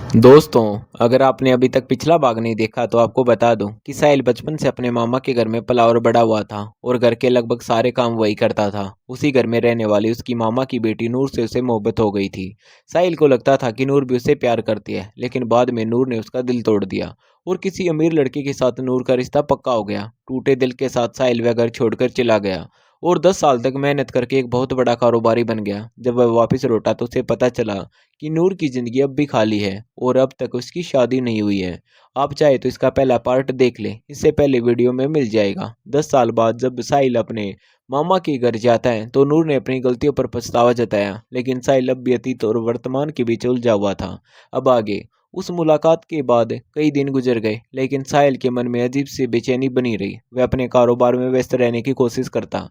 दोस्तों, अगर आपने अभी तक पिछला भाग नहीं देखा तो आपको बता दूं कि साहिल बचपन से अपने मामा के घर में पला और बड़ा हुआ था और घर के लगभग सारे काम वही करता था। उसी घर में रहने वाली उसकी मामा की बेटी नूर से उसे मोहब्बत हो गई थी। साहिल को लगता था कि नूर भी उसे प्यार करती है, लेकिन बाद में नूर ने उसका दिल तोड़ दिया और किसी अमीर लड़के के साथ नूर का रिश्ता पक्का हो गया। टूटे दिल के साथ साहिल वह घर छोड़कर चला गया और 10 साल तक मेहनत करके एक बहुत बड़ा कारोबारी बन गया। जब वह वापस लौटा तो उसे पता चला कि नूर की ज़िंदगी अब भी खाली है और अब तक उसकी शादी नहीं हुई है। आप चाहे तो इसका पहला पार्ट देख लें, इससे पहले वीडियो में मिल जाएगा। 10 साल बाद जब साहिल अपने मामा के घर जाता है तो नूर ने अपनी गलतियों पर पछतावा जताया, लेकिन साहिल अब भी अतीत और वर्तमान के बीच उलझा हुआ था। अब आगे उस मुलाकात के बाद कई दिन गुजर गए, लेकिन साहिल के मन में अजीब सी बेचैनी बनी रही। वह अपने कारोबार में व्यस्त रहने की कोशिश करता,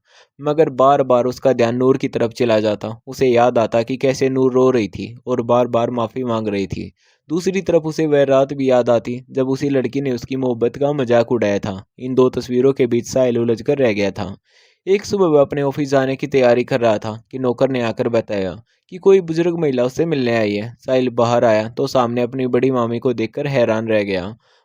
मगर बार बार उसका ध्यान नूर की तरफ चला जाता। उसे याद आता कि कैसे नूर रो रही थी और बार बार माफ़ी मांग रही थी। दूसरी तरफ उसे वह रात भी याद आती जब उसी लड़की ने उसकी मोहब्बत का मजाक उड़ाया था। इन दो तस्वीरों के बीच साहिल उलझ कर रह गया था। एक सुबह वह अपने ऑफिस जाने की तैयारी कर रहा था कि नौकर ने आकर बताया कि कोई बुजुर्ग महिला उससे मिलने आई है। साहिल बाहर आया तो सामने अपनी बड़ी मामी को देखकर हैरान रह गया।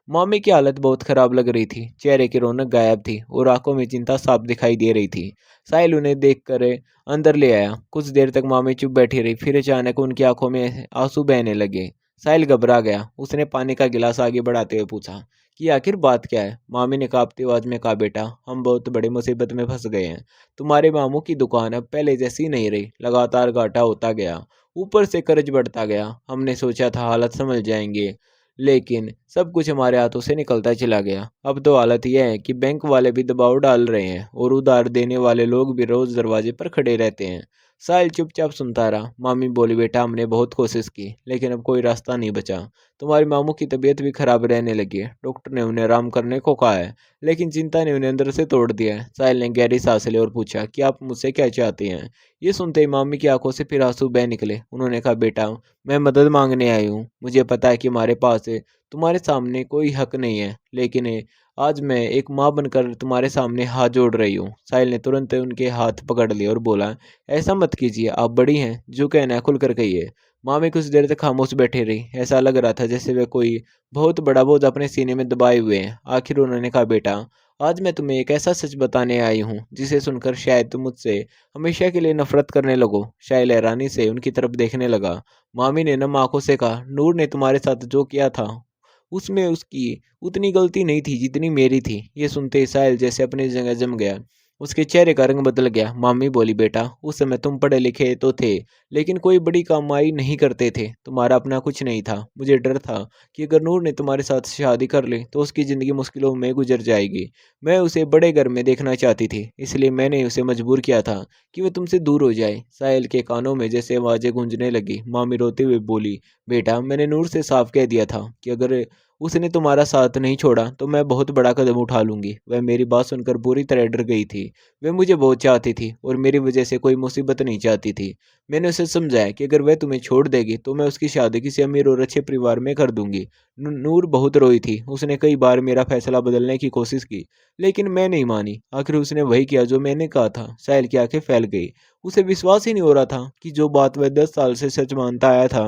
मामी की हालत बहुत खराब लग रही थी, चेहरे की रौनक गायब थी और आंखों में चिंता साफ दिखाई दे रही थी। साहिल उन्हें देखकर अंदर ले आया। कुछ देर तक मामी चुप बैठी रही, फिर अचानक उनकी आंखों में आंसू बहने लगे। साहिल घबरा गया। उसने पानी का गिलास आगे बढ़ाते हुए पूछा कि आखिर बात क्या है। मामी ने कांपती आवाज में कहा, बेटा हम बहुत बड़ी मुसीबत में फंस गए हैं। तुम्हारे मामू की दुकान अब पहले जैसी नहीं रही, लगातार घाटा होता गया, ऊपर से कर्ज बढ़ता गया। हमने सोचा था हालत समझ जाएंगे, लेकिन सब कुछ हमारे हाथों से निकलता चला गया। अब तो हालत यह है कि बैंक वाले भी दबाव डाल रहे हैं और उधार देने वाले लोग भी रोज दरवाजे पर खड़े रहते हैं। साहिल चुपचाप सुनता रहा। मामी बोली, बेटा हमने बहुत कोशिश की, लेकिन अब कोई रास्ता नहीं बचा। तुम्हारी मामू की तबीयत भी खराब रहने लगी है। डॉक्टर ने उन्हें आराम करने को कहा है, लेकिन चिंता ने उन्हें अंदर से तोड़ दिया है। साहिल ने गहरी सांस ली और पूछा कि आप मुझसे क्या चाहते हैं। ये सुनते ही मामी की आंखों से फिर आंसू बह निकले। उन्होंने कहा, बेटा मैं मदद मांगने आई हूँ। मुझे पता है कि हमारे पास तुम्हारे सामने कोई हक नहीं है, लेकिन आज मैं एक माँ बनकर तुम्हारे सामने हाथ जोड़ रही हूँ। साहिल ने तुरंत उनके हाथ पकड़ लिए और बोला, ऐसा मत कीजिए, आप बड़ी हैं, जो कहना है खुलकर कहिए। मामी कुछ देर तक खामोश बैठी रही। ऐसा लग रहा था जैसे वे कोई बहुत बड़ा बोझ अपने सीने में दबाए हुए हैं। आखिर उन्होंने कहा, बेटा आज मैं तुम्हें एक ऐसा सच बताने आई हूँ जिसे सुनकर शायद तुम मुझसे हमेशा के लिए नफरत करने लगो। शायद हैरानी से उनकी तरफ देखने लगा। मामी ने नम आंखों से कहा, नूर ने तुम्हारे साथ जो किया था उसमें उसकी उतनी गलती नहीं थी जितनी मेरी थी। ये सुनते ही साहिल जैसे अपनी जगह जम गया। उसके चेहरे का रंग बदल गया। मामी बोली, बेटा उस समय तुम पढ़े लिखे तो थे, लेकिन कोई बड़ी कमाई नहीं करते थे। तुम्हारा अपना कुछ नहीं था। मुझे डर था कि अगर नूर ने तुम्हारे साथ शादी कर ली तो उसकी ज़िंदगी मुश्किलों में गुजर जाएगी। मैं उसे बड़े घर में देखना चाहती थी, इसलिए मैंने उसे मजबूर किया था कि वह तुमसे दूर हो जाए। साहिल के कानों में जैसे आवाज़ें गूंजने लगी। मामी रोते हुए बोली, बेटा मैंने नूर से साफ कह दिया था कि अगर उसने तुम्हारा साथ नहीं छोड़ा तो मैं बहुत बड़ा कदम उठा लूंगी। वह मेरी बात सुनकर पूरी तरह डर गई थी। वह मुझे बहुत चाहती थी और मेरी वजह से कोई मुसीबत नहीं चाहती थी। मैंने उसे समझाया कि अगर वह तुम्हें छोड़ देगी तो मैं उसकी शादी किसी अमीर और अच्छे परिवार में कर दूंगी। नूर बहुत रोई थी। उसने कई बार मेरा फैसला बदलने की कोशिश की, लेकिन मैं नहीं मानी। आखिर उसने वही किया जो मैंने कहा था। साहिल की आंखें फैल गई। उसे विश्वास ही नहीं हो रहा था कि जो बात वह 10 साल से सच मानता आया था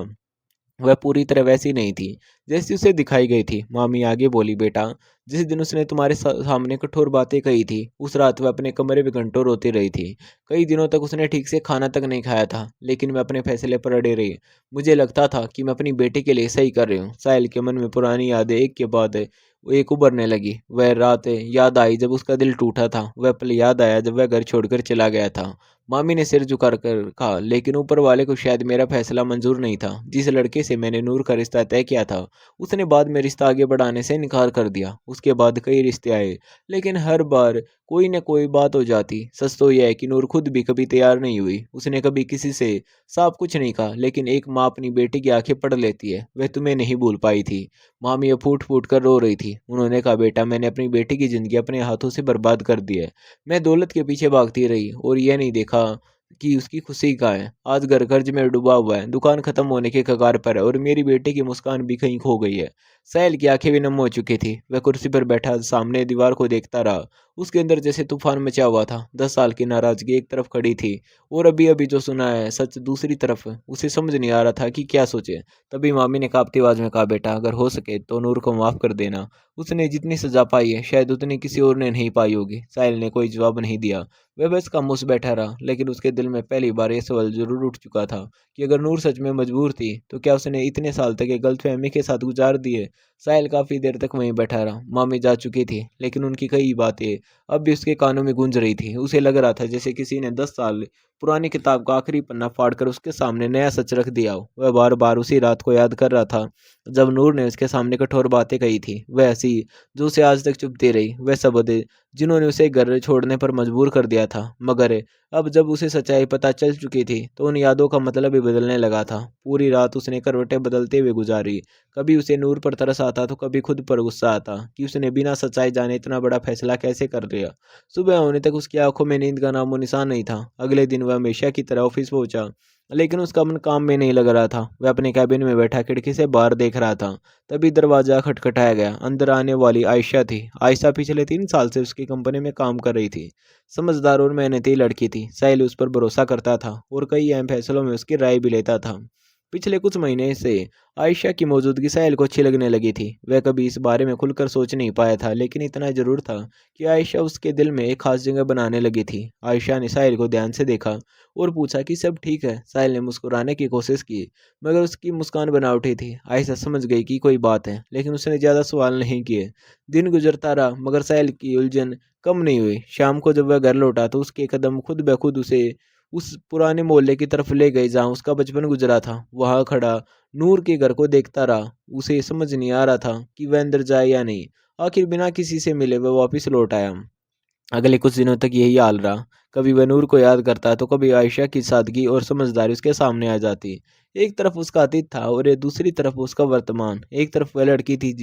वह पूरी तरह वैसी नहीं थी जैसी उसे दिखाई गई थी। मामी आगे बोली, बेटा जिस दिन उसने तुम्हारे सामने कठोर बातें कही थी उस रात वह अपने कमरे में घंटों रोती रही थी। कई दिनों तक उसने ठीक से खाना तक नहीं खाया था, लेकिन मैं अपने फैसले पर अड़े रही। मुझे लगता था कि मैं अपनी बेटी के लिए सही कर रही हूँ। साहिल के मन में पुरानी यादें एक के बाद एक उभरने लगी। वह रात याद आई जब उसका दिल टूटा था। वह पल याद आया जब वह घर छोड़कर चला गया था। मामी ने सिर झुका कर कहा, लेकिन ऊपर वाले को शायद मेरा फैसला मंजूर नहीं था। जिस लड़के से मैंने नूर का रिश्ता तय किया था उसने बाद में रिश्ता आगे बढ़ाने से इनकार कर दिया। उसके बाद कई रिश्ते आए, लेकिन हर बार कोई न कोई बात हो जाती। सच तो यह है कि नूर खुद भी कभी तैयार नहीं हुई। उसने कभी किसी से साफ कुछ नहीं कहा, लेकिन एक माँ अपनी बेटी की आंखें पढ़ लेती है। वह तुम्हें नहीं भूल पाई थी। मामी अब फूट फूट कर रो रही थी। उन्होंने कहा, बेटा मैंने अपनी बेटी की जिंदगी अपने हाथों से बर्बाद कर दी है। मैं दौलत के पीछे भागती रही और यह नहीं देखा कि उसकी खुशी कहाँ है। आज घर कर्ज में डूबा हुआ है, दुकान खत्म होने के कगार पर है और मेरी बेटे की मुस्कान भी कहीं खो गई है। साहिल की आंखें भी नम हो चुकी थी। वह कुर्सी पर बैठा सामने दीवार को देखता रहा उसके अंदर जैसे तूफान मचा हुआ था। 10 साल की नाराजगी एक तरफ खड़ी थी और अभी अभी जो सुना है सच दूसरी तरफ। उसे समझ नहीं आ रहा था कि क्या सोचे। तभी मामी ने कांपती आवाज में कहा, बेटा अगर हो सके तो नूर को माफ कर देना। उसने जितनी सजा पाई है शायद उतनी किसी और ने नहीं पाई होगी। साहिल ने कोई जवाब नहीं दिया। वह बस खामोश बैठा रहा, लेकिन उसके दिल में पहली बार यह सवाल जरूर उठ चुका था कि अगर नूर सच में मजबूर थी तो क्या उसने इतने साल तक एक गलतफहमी के साथ गुजार दिए। साहिल काफी देर तक वहीं बैठा रहा। मामी जा चुकी थी, लेकिन उनकी कई बातें अब भी उसके कानों में गूंज रही थी। उसे लग रहा था जैसे किसी ने 10 साल पुरानी किताब का आखिरी पन्ना फाड़कर उसके सामने नया सच रख दिया हो। वह बार बार उसी रात को याद कर रहा था जब नूर ने उसके सामने कठोर बातें कही थी। वह हंसी जो उसे आज तक चुभती रही, वह शब्द जिन्होंने उसे घर छोड़ने पर मजबूर कर दिया था। मगर अब जब उसे सच्चाई पता चल चुकी थी तो उन यादों का मतलब भी बदलने लगा था। पूरी रात उसने करवटें बदलते हुए गुजारी। कभी उसे नूर पर तरस आता तो कभी खुद पर गुस्सा आता कि उसने बिना सच्चाई जाने इतना बड़ा फैसला कैसे कर लिया। सुबह होने तक उसकी आंखों में नींद का नामो निशान नहीं था। अगले दिन वह हमेशा की तरह ऑफिस पहुंचा, लेकिन उसका मन काम में नहीं लग रहा था। वह अपने कैबिन में बैठा खिड़की से बाहर देख रहा था। तभी दरवाजा खटखटाया गया। अंदर आने वाली आयशा थी। आयशा पिछले 3 साल से उसकी कंपनी में काम कर रही थी। समझदार और मेहनती लड़की थी। साहिल उस पर भरोसा करता था और कई अहम फैसलों में उसकी राय भी लेता था। पिछले कुछ महीने से आयशा की मौजूदगी साहिल को अच्छी लगने लगी थी। वह कभी इस बारे में खुलकर सोच नहीं पाया था, लेकिन इतना जरूर था कि आयशा उसके दिल में एक खास जगह बनाने लगी थी। आयशा ने साहिल को ध्यान से देखा और पूछा कि सब ठीक है। साहिल ने मुस्कुराने की कोशिश की, मगर उसकी मुस्कान बनावटी थी। आयशा समझ गई कि कोई बात है, लेकिन उसने ज्यादा सवाल नहीं किए। दिन गुजरता रहा, मगर साहिल की उलझन कम नहीं हुई। शाम को जब वह घर लौटा तो उसके कदम खुद ब खुद उसे उस पुराने मोहल्ले की तरफ ले गए जहाँ उसका बचपन गुजरा था। वहां खड़ा नूर के घर को देखता रहा। उसे समझ नहीं आ रहा था कि वह अंदर जाए या नहीं। आखिर बिना किसी से मिले वह वापस लौट आया। अगले कुछ दिनों तक यही हाल रहा। कभी वह नूर को याद करता तो कभी आयशा की सादगी और समझदारी उसके सामने आ जाती। एक तरफ उसका अतीत था और ये दूसरी तरफ उसका वर्तमान। एक तरफ वह लड़की थी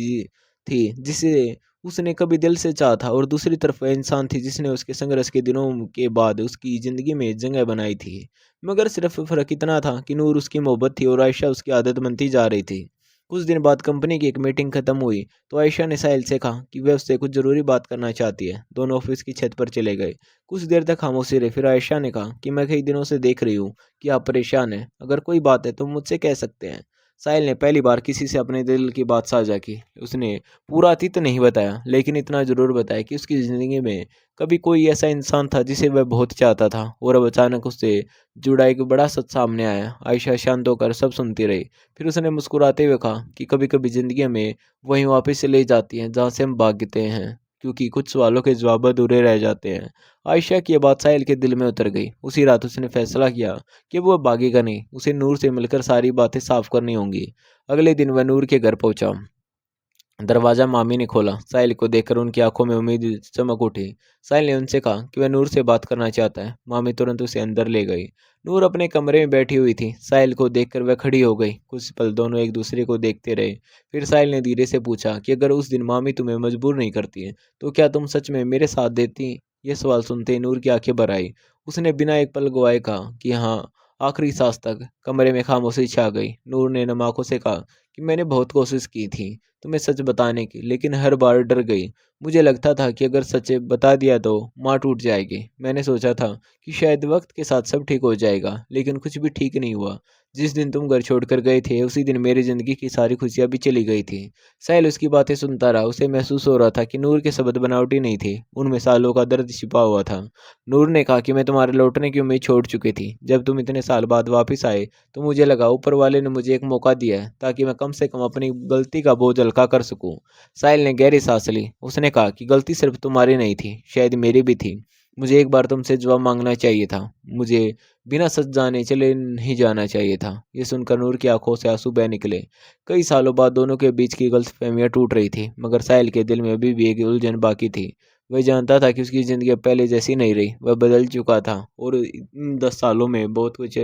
जिसे उसने कभी दिल से चाहा था, और दूसरी तरफ वह इंसान थी जिसने उसके संघर्ष के दिनों के बाद उसकी जिंदगी में जगह बनाई थी। मगर सिर्फ फर्क इतना था कि नूर उसकी मोहब्बत थी और आयशा उसकी आदत बनती जा रही थी। कुछ दिन बाद कंपनी की एक मीटिंग खत्म हुई तो आयशा ने साहिल से कहा कि वह उससे कुछ जरूरी बात करना चाहती है। दोनों ऑफिस की छत पर चले गए। कुछ देर तक खामोशी रही। फिर आयशा ने कहा कि मैं कई दिनों से देख रही हूँ कि आप परेशान हैं। अगर कोई बात है तो मुझसे कह सकते हैं। साहिल ने पहली बार किसी से अपने दिल की बात साझा की। उसने पूरा अतीत नहीं बताया, लेकिन इतना जरूर बताया कि उसकी जिंदगी में कभी कोई ऐसा इंसान था जिसे वह बहुत चाहता था, और अब अचानक उससे जुड़ा एक बड़ा सच सामने आया। आयशा शांत होकर सब सुनती रही। फिर उसने मुस्कुराते हुए कहा कि कभी कभी जिंदगी हमें वहीं वापस से ले जाती है जहाँ से हम भागते हैं, क्योंकि कुछ सवालों के जवाब अधूरे रह जाते हैं। आयशा की यह बात साहिल के दिल में उतर गई। उसी रात उसने फैसला किया कि वो अब भागेगा नहीं, उसे नूर से मिलकर सारी बातें साफ करनी होंगी। अगले दिन वह नूर के घर पहुंचा। दरवाजा मामी ने खोला। साहिल को देखकर उनकी आंखों में उम्मीद चमक उठी। साहिल ने उनसे कहा कि वह नूर से बात करना चाहता है। मामी तुरंत उसे अंदर ले गई। नूर अपने कमरे में बैठी हुई थी। साहिल को देखकर वह खड़ी हो गई। कुछ पल दोनों एक दूसरे को देखते रहे। फिर साहिल ने धीरे से पूछा कि अगर उस दिन मामी तुम्हें मजबूर नहीं करती है तो क्या तुम सच में मेरे साथ देती। ये सवाल सुनते ही नूर की आंखें भर आई। उसने बिना एक पल गवाए कहा कि हाँ। आखिरी सांस तक कमरे में खामोशी छा गई। नूर ने नम आंखों से कहा कि मैंने बहुत कोशिश की थी तुम्हें सच बताने की, लेकिन हर बार डर गई। मुझे लगता था कि अगर सच बता दिया तो माँ टूट जाएगी। मैंने सोचा था कि शायद वक्त के साथ सब ठीक हो जाएगा, लेकिन कुछ भी ठीक नहीं हुआ। जिस दिन तुम घर छोड़कर गए थे उसी दिन मेरी जिंदगी की सारी खुशियां भी चली गई थी। साहिल उसकी बातें सुनता रहा। उसे महसूस हो रहा था कि नूर के शब्द बनावटी नहीं थे, उनमें सालों का दर्द छिपा हुआ था। नूर ने कहा कि मैं तुम्हारे लौटने की उम्मीद छोड़ चुकी थी। जब तुम इतने साल बाद वापस आए तो मुझे लगा ऊपर वाले ने मुझे एक मौका दिया है ताकि मैं कम से कम अपनी गलती का बोझ हल्का कर सकूं। साहिल ने गहरी सांस ली। उसने कहा कि गलती सिर्फ तुम्हारी नहीं थी, शायद मेरी भी थी। मुझे एक बार तुमसे जवाब मांगना चाहिए था। मुझे बिना सच जाने चले नहीं जाना चाहिए था। ये सुनकर नूर की आंखों से आंसू बह निकले। कई सालों बाद दोनों के बीच की गलतफहमियां टूट रही थी, मगर साहिल के दिल में अभी भी एक उलझन बाकी थी। वह जानता था कि उसकी ज़िंदगी अब पहले जैसी नहीं रही। वह बदल चुका था और इन 10 सालों में बहुत कुछ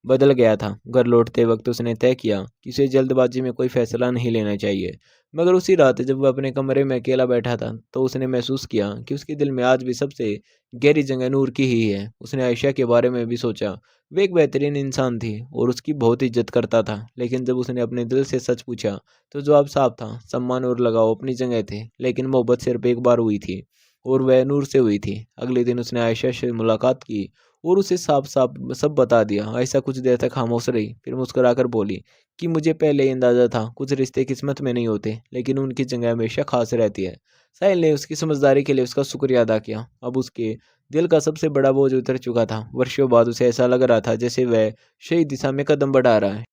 बदल गया था। घर लौटते वक्त उसने तय किया कि उसे जल्दबाजी में कोई फैसला नहीं लेना चाहिए। मगर उसी रात जब वह अपने कमरे में अकेला बैठा था तो उसने महसूस किया कि उसके दिल में आज भी सबसे गहरी जगह नूर की ही है। उसने आयशा के बारे में भी सोचा। वह एक बेहतरीन इंसान थी और उसकी बहुत इज्जत करता था, लेकिन जब उसने अपने दिल से सच पूछा तो जवाब साफ था। सम्मान और लगाव अपनी जगह थे, लेकिन मोहब्बत सिर्फ एक बार हुई थी और वह नूर से हुई थी। अगले दिन उसने आयशा से मुलाकात की और उसे साफ साफ सब बता दिया। आयशा कुछ देर तक खामोश रही, फिर मुस्कुराकर बोली कि मुझे पहले ही अंदाजा था, कुछ रिश्ते किस्मत में नहीं होते, लेकिन उनकी जगह हमेशा खास रहती है। साहिल ने उसकी समझदारी के लिए उसका शुक्रिया अदा किया। अब उसके दिल का सबसे बड़ा बोझ उतर चुका था। वर्षों बाद उसे ऐसा लग रहा था जैसे वह सही दिशा में कदम बढ़ा रहा है।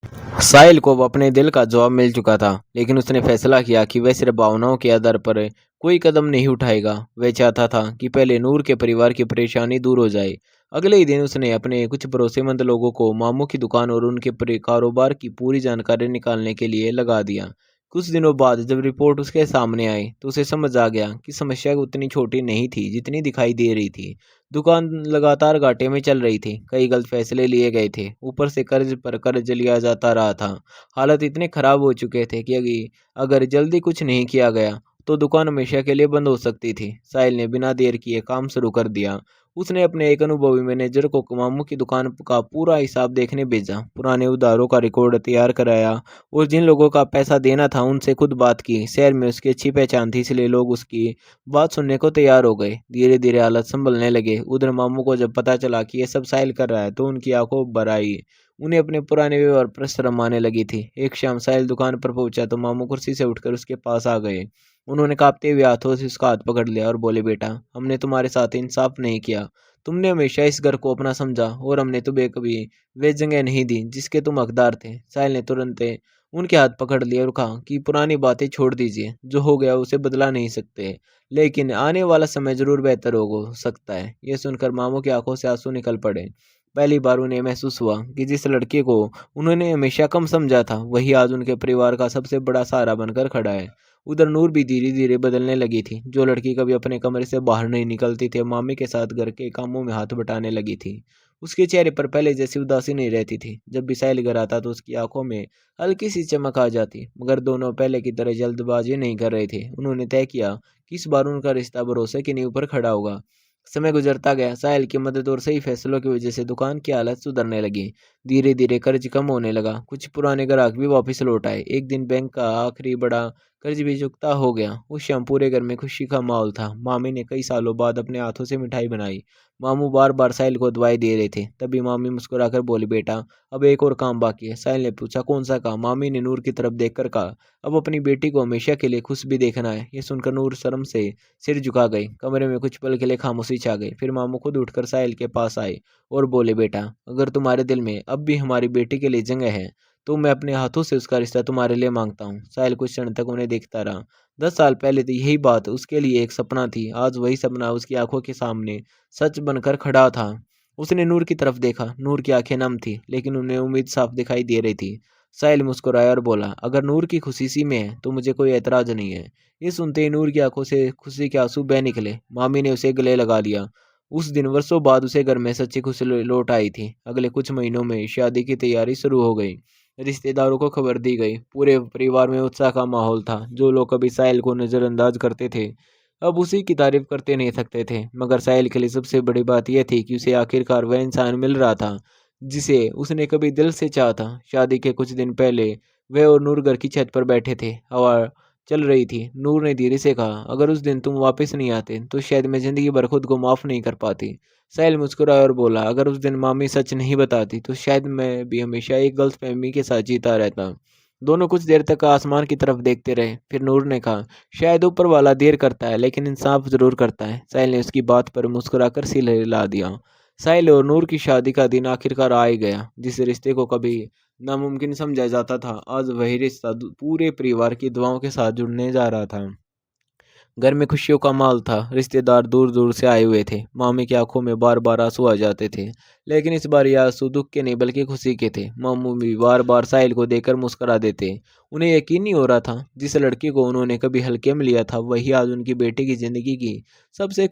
साहिल को अब अपने दिल का जवाब मिल चुका था, लेकिन उसने फैसला किया कि वह सिर्फ भावनाओं के आधार पर कोई कदम नहीं उठाएगा। वह चाहता था कि पहले नूर के परिवार की परेशानी दूर हो जाए। अगले ही दिन उसने अपने कुछ भरोसेमंद लोगों को मामू की दुकान और उनके कारोबार की पूरी जानकारी निकालने के लिए लगा दिया। कुछ दिनों बाद जब रिपोर्ट उसके सामने आई तो उसे समझ आ गया कि समस्या उतनी छोटी नहीं थी जितनी दिखाई दे रही थी। दुकान लगातार घाटे में चल रही थी, कई गलत फैसले लिए गए थे, ऊपर से कर्ज पर कर्ज लिया जाता रहा था। हालात इतने खराब हो चुके थे कि अगर जल्दी कुछ नहीं किया गया तो दुकान हमेशा के लिए बंद हो सकती थी। साहिल ने बिना देर किए काम शुरू कर दिया। उसने अपने एक अनुभवी मैनेजर को मामू की दुकान का पूरा हिसाब देखने भेजा, पुराने उधारों का रिकॉर्ड तैयार कराया और जिन लोगों का पैसा देना था उनसे खुद बात की। शहर में उसकी अच्छी पहचान थी, इसलिए लोग उसकी बात सुनने को तैयार हो गए। धीरे धीरे हालत संभलने लगे। उधर मामू को जब पता चला कि ये सब साहिल कर रहा है तो उनकी आंखों भर आई। उन्हें अपने पुराने व्यवहार पर शर्म आने लगी थी। एक शाम साहिल दुकान पर पहुंचा तो मामू कुर्सी से उठकर उसके पास आ गए। उन्होंने कांपते हुए हाथों से उसका हाथ पकड़ लिया और बोले, बेटा, हमने तुम्हारे साथ इंसाफ नहीं किया। तुमने हमेशा इस घर को अपना समझा और हमने तुम्हें कभी वे जगह नहीं दी जिसके तुम हकदार थे। साहिल ने तुरंत उनके हाथ पकड़ लिए और कहा कि पुरानी बातें छोड़ दीजिए, जो हो गया उसे बदला नहीं सकते, लेकिन आने वाला समय जरूर बेहतर हो सकता है। यह सुनकर मामू की आंखों से आंसू निकल पड़े। पहली बार उन्हें महसूस हुआ कि जिस लड़के को उन्होंने हमेशा कम समझा था वही आज उनके परिवार का सबसे बड़ा सहारा बनकर खड़ा है। उधर नूर भी धीरे धीरे बदलने लगी थी। जो लड़की कभी अपने कमरे से बाहर नहीं निकलती थी, मामी के साथ घर के कामों में हाथ बटाने लगी थी। उसके चेहरे पर पहले जैसी उदासी नहीं रहती थी। जब भी साहिल घर आता तो उसकी आंखों में हल्की सी चमक आ जाती। मगर दोनों पहले की तरह जल्दबाजी नहीं कर रहे थे। उन्होंने तय किया कि इस बार उनका रिश्ता भरोसे की नींव पर खड़ा होगा। समय गुजरता गया। साहिल की मदद और सही फैसलों की वजह से दुकान की हालत सुधरने लगी। धीरे धीरे कर्ज कम होने लगा। कुछ पुराने ग्राहक भी वापस लौट आए। एक दिन बैंक का आखिरी बड़ा कर्ज भी चुकता हो गया। उस शाम पूरे घर में खुशी का माहौल था। मामी ने कई सालों बाद अपने हाथों से मिठाई बनाई। मामू बार बार साहिल को दवाई दे रहे थे। तभी मामी मुस्कुराकर बोली, बेटा, अब एक और काम बाकी है। साहिल ने पूछा, कौन सा काम? मामी ने नूर की तरफ देखकर कहा, अब अपनी बेटी को हमेशा के लिए खुश भी देखना है। ये सुनकर नूर शर्म से सिर झुका गई। कमरे में कुछ पल के लिए खामोशी छा गई। फिर मामू खुद उठकर साहिल के पास आए और बोले, बेटा, अगर तुम्हारे दिल में अब भी हमारी बेटी के लिए जगह है तो मैं अपने हाथों से उसका रिश्ता तुम्हारे लिए मांगता हूँ। साहिल कुछ क्षण तक उन्हें देखता रहा। 10 साल पहले तो यही बात उसके लिए एक सपना थी। आज वही सपना उसकी आंखों के सामने सच बनकर खड़ा था। उसने नूर की तरफ देखा। नूर की आंखें नम थी, लेकिन उन्हें उम्मीद साफ दिखाई दे रही थी। साहिल मुस्कुराया और बोला, अगर नूर की खुशी इसी में है तो मुझे कोई एतराज नहीं है। ये सुनते ही नूर की आंखों से खुशी के आंसू बह निकले। मामी ने उसे गले लगा लिया। उस दिन वर्षों बाद उसे घर में सच्ची खुशी लौट आई थी। अगले कुछ महीनों में शादी की तैयारी शुरू हो गई। रिश्तेदारों को खबर दी गई। पूरे परिवार में उत्साह का माहौल था। जो लोग कभी साहिल को नज़रअंदाज करते थे अब उसी की तारीफ करते नहीं थकते थे। मगर साहिल के लिए सबसे बड़ी बात यह थी कि उसे आखिरकार वह इंसान मिल रहा था जिसे उसने कभी दिल से चाहा था। शादी के कुछ दिन पहले वह और नूर घर की छत पर बैठे थे। हवा चल रही थी। नूर ने धीरे से कहा, अगर उस दिन तुम वापस नहीं आते तो शायद मैं जिंदगी भर खुद को माफ़ नहीं कर पाती। साहिल मुस्कुराया और बोला, अगर उस दिन मामी सच नहीं बताती तो शायद मैं भी हमेशा एक गलतफहमी के साथ जीता रहता। दोनों कुछ देर तक आसमान की तरफ देखते रहे। फिर नूर ने कहा, शायद ऊपर वाला देर करता है लेकिन इंसाफ जरूर करता है। साहिल ने उसकी बात पर मुस्कुराकर सिर हिला दिया। साहिल और नूर की शादी का दिन आखिरकार आ ही गया। जिस रिश्ते को कभी नामुमकिन समझा जाता था, आज वही रिश्ता पूरे परिवार की दुआओं के साथ जुड़ने जा रहा था। घर में खुशियों का माहौल था। रिश्तेदार दूर दूर से आए हुए थे। मामी की आंखों में बार बार आंसू आ जाते थे, लेकिन इस बार ये आंसू दुख के नहीं बल्कि खुशी के थे। मामू भी बार बार साहिल को देखकर मुस्कुरा देते। उन्हें यकीन नहीं हो रहा था जिस लड़की को उन्होंने कभी हल्के में लिया था वही आज उनकी बेटी की जिंदगी की सबसे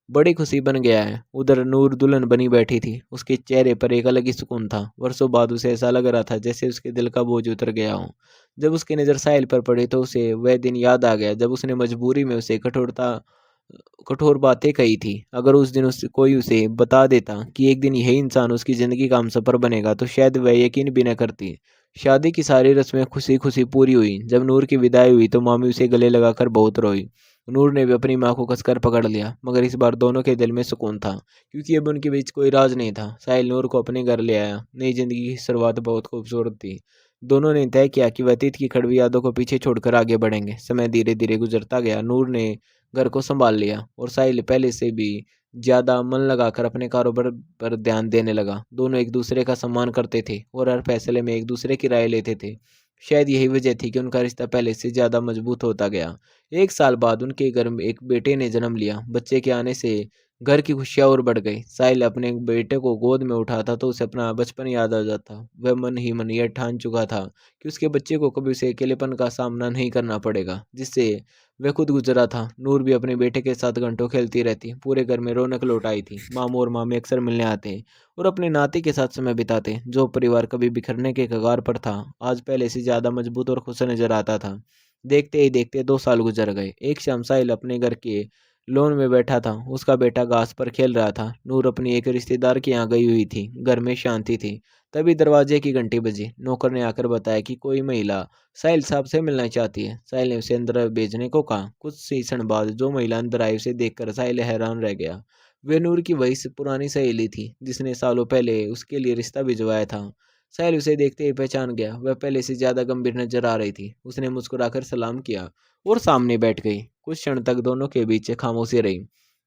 बड़ी खुशी बन गया है। उधर नूर दुल्हन बनी बैठी थी। उसके चेहरे पर एक अलग ही सुकून था। वर्षों बाद उसे ऐसा लग रहा था जैसे उसके दिल का बोझ उतर गया हो। जब उसकी नज़र साहिल पर पड़ी तो उसे वह दिन याद आ गया जब उसने मजबूरी में उसे कठोर बातें कही थी। अगर उस दिन कोई उसे बता देता कि एक दिन यही इंसान उसकी ज़िंदगी का हमसफ़र बनेगा तो शायद वह यकीन भी न करती। शादी की सारी रस्में खुशी खुशी पूरी हुई। जब नूर की विदाई हुई तो मामी उसे गले लगाकर बहुत रोई। नूर ने भी अपनी माँ को कसकर पकड़ लिया, मगर इस बार दोनों के दिल में सुकून था, क्योंकि अब उनके बीच कोई राज नहीं था। साहिल नूर को अपने घर ले आया। नई जिंदगी की शुरुआत बहुत खूबसूरत थी। दोनों ने तय किया कि वह अतीत की कड़वी यादों को पीछे छोड़कर आगे बढ़ेंगे। समय धीरे धीरे गुजरता गया। नूर ने घर को संभाल लिया और साहिल पहले से भी ज्यादा मन लगाकर अपने कारोबार पर ध्यान देने लगा। दोनों एक दूसरे का सम्मान करते थे और हर फैसले में एक दूसरे की राय लेते थे। शायद यही वजह थी कि उनका रिश्ता पहले से ज्यादा मजबूत होता गया। एक साल बाद उनके घर में एक बेटे ने जन्म लिया। बच्चे के आने से घर की खुशियां और बढ़ गई। साहिल अपने बेटे को गोद में उठाता तो उसे अपना बचपन याद आ जाता। वह मन ही मन यह ठान चुका था कि उसके बच्चे को कभी उसे अकेलेपन का सामना नहीं करना पड़ेगा, जिससे वह खुद गुजरा था। नूर भी अपने बेटे के साथ घंटों खेलती रहती। पूरे घर में रौनक लौट आई थी। मामू और मामी अक्सर मिलने आते और अपने नाती के साथ समय बिताते। जो परिवार कभी बिखरने के कगार पर था, आज पहले से ज्यादा मजबूत और खुश नजर आता था। देखते ही देखते 2 साल गुजर गए। एक शाम साहिल अपने घर के लॉन में बैठा था। उसका बेटा घास पर खेल रहा था। नूर अपनी एक रिश्तेदार के यहाँ गई हुई थी। घर में शांति थी। तभी दरवाजे की घंटी बजी। नौकर ने आकर बताया कि कोई महिला साहिल साहब से मिलना चाहती है। साहिल ने उसे अंदर भेजने को कहा। कुछ ही क्षण बाद जो महिला अंदर आई उसे देखकर साहिल हैरान रह गया। वे नूर की वही पुरानी सहेली थी, जिसने सालों पहले उसके लिए रिश्ता भिजवाया था। साहिल उसे देखते ही पहचान गया। वह पहले से ज्यादा गंभीर नजर आ रही थी। उसने मुस्कुराकर सलाम किया और सामने बैठ गई। कुछ क्षण तक दोनों के बीच खामोशी रही।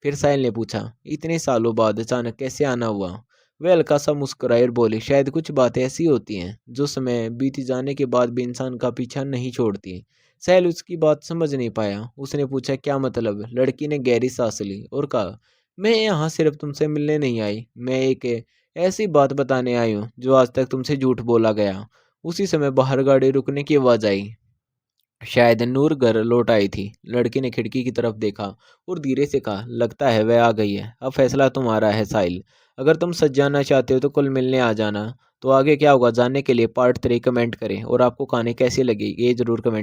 फिर साहिल ने पूछा, इतने सालों बाद अचानक कैसे आना हुआ? वह हल्का सा मुस्कुराई और बोली, शायद कुछ बातें ऐसी होती हैं जो समय बीत जाने के बाद भी इंसान का पीछा नहीं छोड़ती। साहिल उसकी बात समझ नहीं पाया। उसने पूछा, क्या मतलब? लड़की ने गहरी सांस ली और कहा, मैं यहाँ सिर्फ तुमसे मिलने नहीं आई, मैं एक ऐसी बात बताने आई हूँ जो आज तक तुमसे झूठ बोला गया। उसी समय बाहर गाड़ी रुकने की आवाज आई। शायद नूर घर लौट आई थी। लड़की ने खिड़की की तरफ देखा और धीरे से कहा, लगता है वह आ गई है। अब फैसला तुम्हारा है साहिल। अगर तुम सच जानना चाहते हो तो कल मिलने आ जाना। तो आगे क्या होगा जानने के लिए पार्ट 3 कमेंट करें, और आपको कहानी कैसी लगी ये जरूर कमेंट